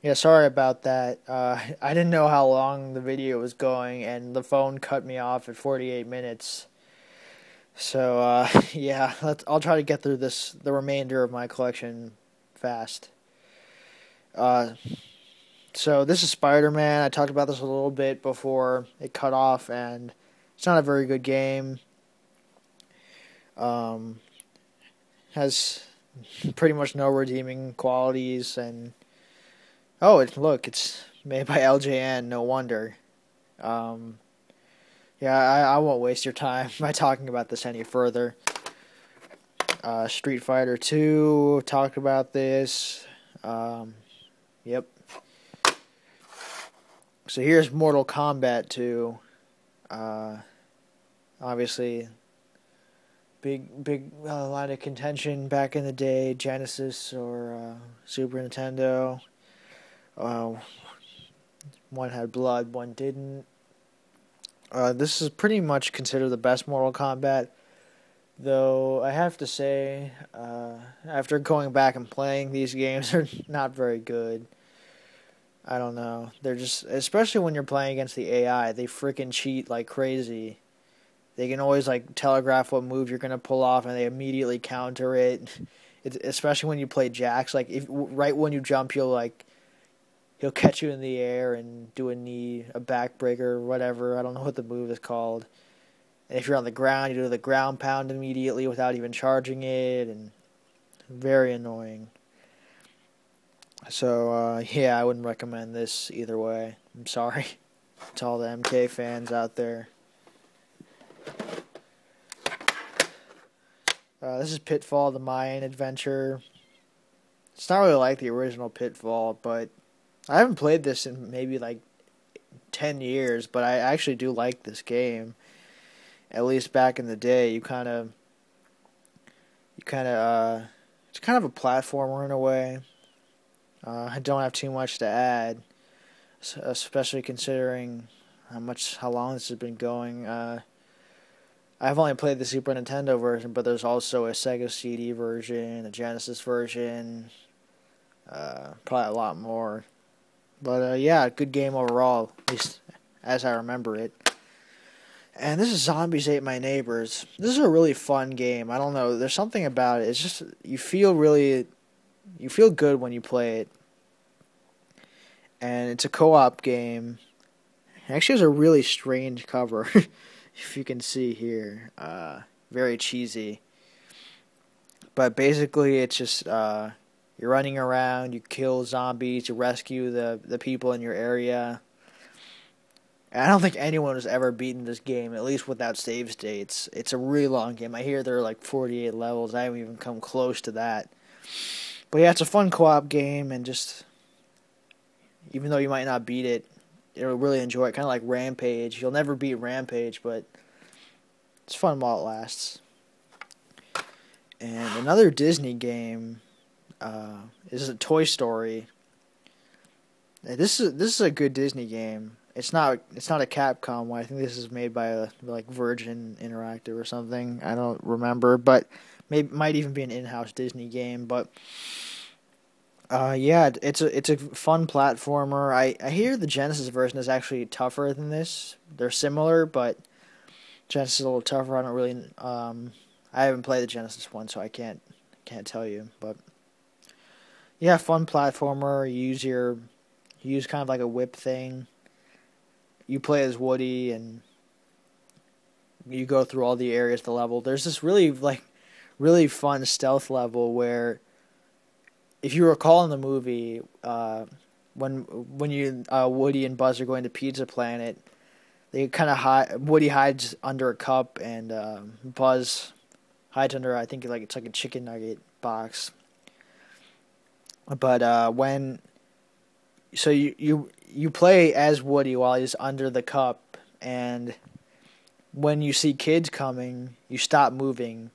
Yeah, sorry about that. I didn't know how long the video was going, and the phone cut me off at 48 minutes. So, yeah, I'll try to get through the remainder of my collection fast. Uh, so this is Spider-Man. I talked about this a little bit before it cut off, and it's not a very good game. Um, has pretty much no redeeming qualities, and look, it's made by LJN. No wonder. Um, yeah, I won't waste your time by talking about this any further. Street Fighter 2, talked about this. Yep. So here's Mortal Kombat 2. Obviously, big line of contention back in the day, Genesis or Super Nintendo. One had blood, one didn't. This is pretty much considered the best Mortal Kombat, though I have to say, after going back and playing these games, they're not very good. I don't know. They're just, especially when you're playing against the AI, they freaking cheat like crazy. They can always like telegraph what move you're gonna pull off, and they immediately counter it. Especially when you play Jax. Like if right when you jump, he'll catch you in the air and do a knee, a backbreaker, whatever. I don't know what the move is called. And if you're on the ground, you do the ground pound immediately without even charging it, and very annoying. So, yeah, I wouldn't recommend this either way. I'm sorry to all the MK fans out there. This is Pitfall, the Mayan adventure. It's not really like the original Pitfall, but I haven't played this in maybe like 10 years, but I actually do like this game. At least back in the day, it's kind of a platformer in a way. I don't have too much to add, especially considering how long this has been going. I've only played the Super Nintendo version, but there's also a Sega CD version, a Genesis version, probably a lot more. But yeah, good game overall, at least as I remember it. And this is Zombies Ate My Neighbors. This is a really fun game. I don't know, there's something about it. It's just you feel good when you play it. And it's a co-op game. It actually has a really strange cover, if you can see here. Very cheesy. But basically, it's just you're running around, you kill zombies, you rescue the people in your area. And I don't think anyone has ever beaten this game, at least without save states. It's a really long game. I hear there are like 48 levels. I haven't even come close to that. But yeah, it's a fun co-op game, and just even though you might not beat it, you'll really enjoy it. Kind of like Rampage. You'll never beat Rampage, but it's fun while it lasts. And another Disney game is a Toy Story. This is a good Disney game. It's not a Capcom one. I think this is made by like Virgin Interactive or something. I don't remember, but might even be an in-house Disney game. But yeah, it's a fun platformer. I hear the Genesis version is actually tougher than this. They're similar, but Genesis is a little tougher. I don't really I haven't played the Genesis one, so I can't tell you. But yeah, fun platformer. You use kind of like a whip thing. You play as Woody, and you go through all the areas of the level. There's this really fun stealth level where, if you recall in the movie, when Woody and Buzz are going to Pizza Planet, they kind of Woody hides under a cup, and Buzz hides under, I think it's like a chicken nugget box. But you play as Woody while he's under the cup, and when you see kids coming, you stop moving.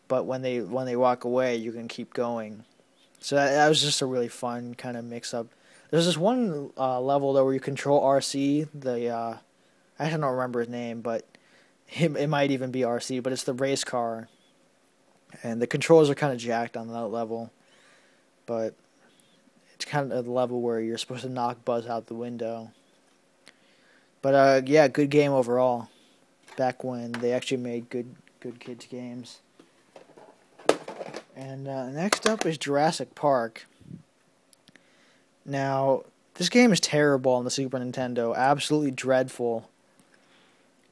But when they walk away, you can keep going. So that was just a really fun kind of mix-up. There's this one level, though, where you control RC. I don't remember his name, but it might even be RC, but it's the race car. And the controls are kind of jacked on that level. But It's kind of the level where you're supposed to knock Buzz out the window. But yeah, good game overall. Back when they actually made good kids games. And next up is Jurassic Park. Now, this game is terrible on the Super Nintendo, absolutely dreadful.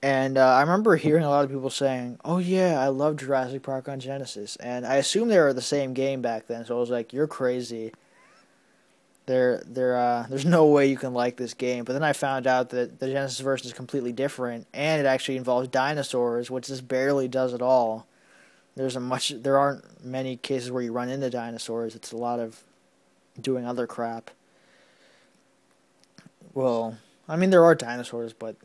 And I remember hearing a lot of people saying, "Oh yeah, I love Jurassic Park on Genesis," and I assumed they were the same game back then. So I was like, "You're crazy. There's no way you can like this game." But then I found out that the Genesis version is completely different, and it actually involves dinosaurs, which this barely does at all. There aren't many cases where you run into dinosaurs. It's a lot of doing other crap. Well, I mean there are dinosaurs, but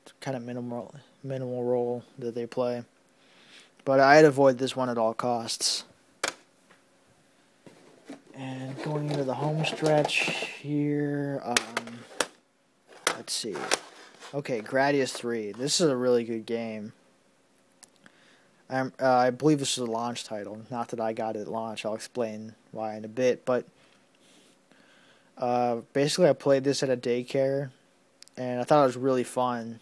it's kind of minimal role that they play. But I'd avoid this one at all costs. And going into the home stretch here, let's see. Okay, Gradius 3. This is a really good game. I believe this is a launch title. Not that I got it at launch. I'll explain why in a bit. But basically, I played this at a daycare, and I thought it was really fun.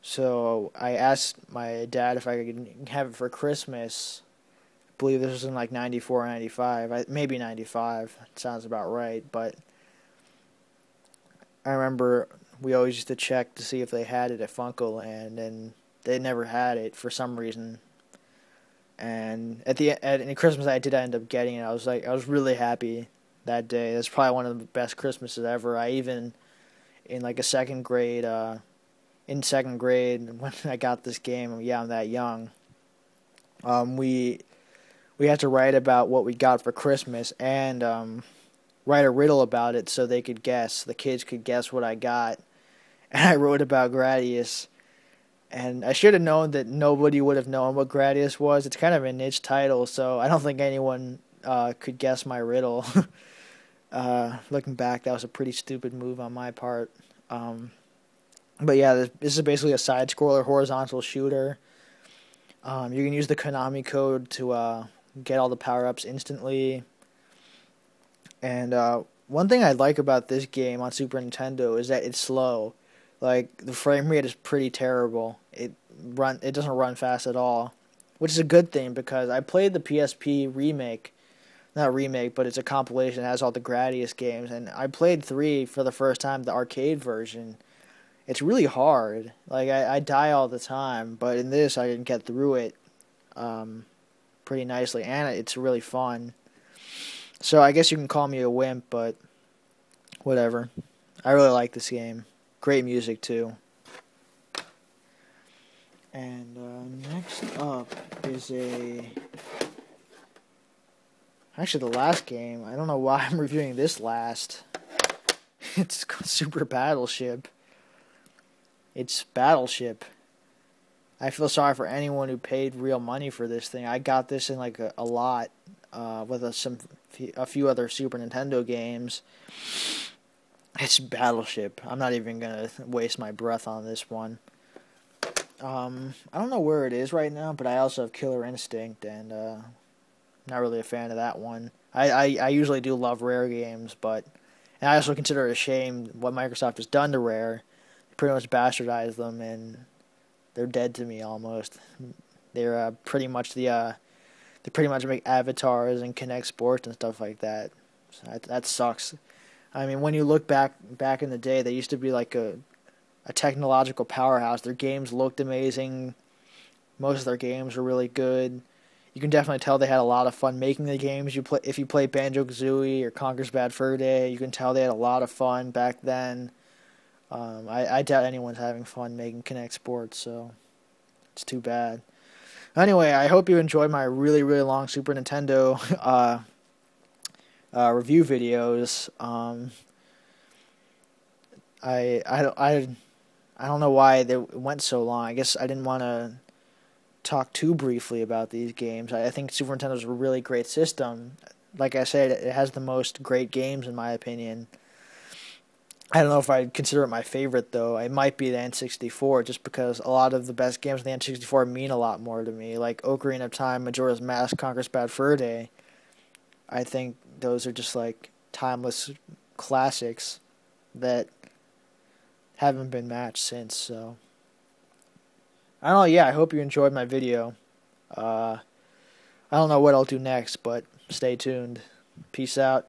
So I asked my dad if I could have it for Christmas. I believe this was in like 94 or 95. Maybe 95. That sounds about right. But I remember we always used to check to see if they had it at Funkoland, and they never had it for some reason. And at Christmas I did end up getting it. I was really happy that day. That's probably one of the best Christmases ever. I even in like second grade when I got this game, yeah, I'm that young. We had to write about what we got for Christmas and write a riddle about it so they could guess. The kids could guess what I got. And I wrote about Gradius. And I should have known that nobody would have known what Gradius was. It's kind of a niche title, so I don't think anyone could guess my riddle. Looking back, that was a pretty stupid move on my part. But yeah, this is basically a side-scroller horizontal shooter. You can use the Konami code to get all the power-ups instantly. And one thing I like about this game on Super Nintendo is that it's slow. Like, the frame rate is pretty terrible. It doesn't run fast at all, which is a good thing because I played the PSP remake. Not remake, but it's a compilation that has all the Gradius games, and I played 3 for the first time, the arcade version. It's really hard. Like, I die all the time, but in this I didn't get through it pretty nicely, and it's really fun. So I guess you can call me a wimp, but whatever. I really like this game. Great music, too. And next up is actually the last game. I don't know why I'm reviewing this last. It's called Super Battleship. It's Battleship. I feel sorry for anyone who paid real money for this thing. I got this in like a lot with a few other Super Nintendo games. It's Battleship. I'm not even going to waste my breath on this one. I don't know where it is right now, but I also have Killer Instinct, and not really a fan of that one. I usually do love Rare games, and I also consider it a shame what Microsoft has done to Rare. They pretty much bastardized them, and they're dead to me almost. They're pretty much they pretty much make avatars and Kinect Sports and stuff like that. So that sucks. I mean, when you look back in the day, they used to be like a technological powerhouse. Their games looked amazing. Most of their games were really good. You can definitely tell they had a lot of fun making the games. If you play Banjo-Kazooie or Conker's Bad Fur Day, you can tell they had a lot of fun back then. I doubt anyone's having fun making Kinect Sports, so it's too bad. Anyway, I hope you enjoyed my really, really long Super Nintendo review videos. I don't know why they went so long. I guess I didn't want to talk too briefly about these games. I think Super Nintendo's a really great system. Like I said, it has the most great games in my opinion. I don't know if I'd consider it my favorite though. It might be the N64 just because a lot of the best games on the N64 mean a lot more to me. Like Ocarina of Time, Majora's Mask, Conker's Bad Fur Day. I think those are just like timeless classics that haven't been matched since. So I don't know. Yeah, I hope you enjoyed my video. I don't know what I'll do next, but stay tuned. Peace out.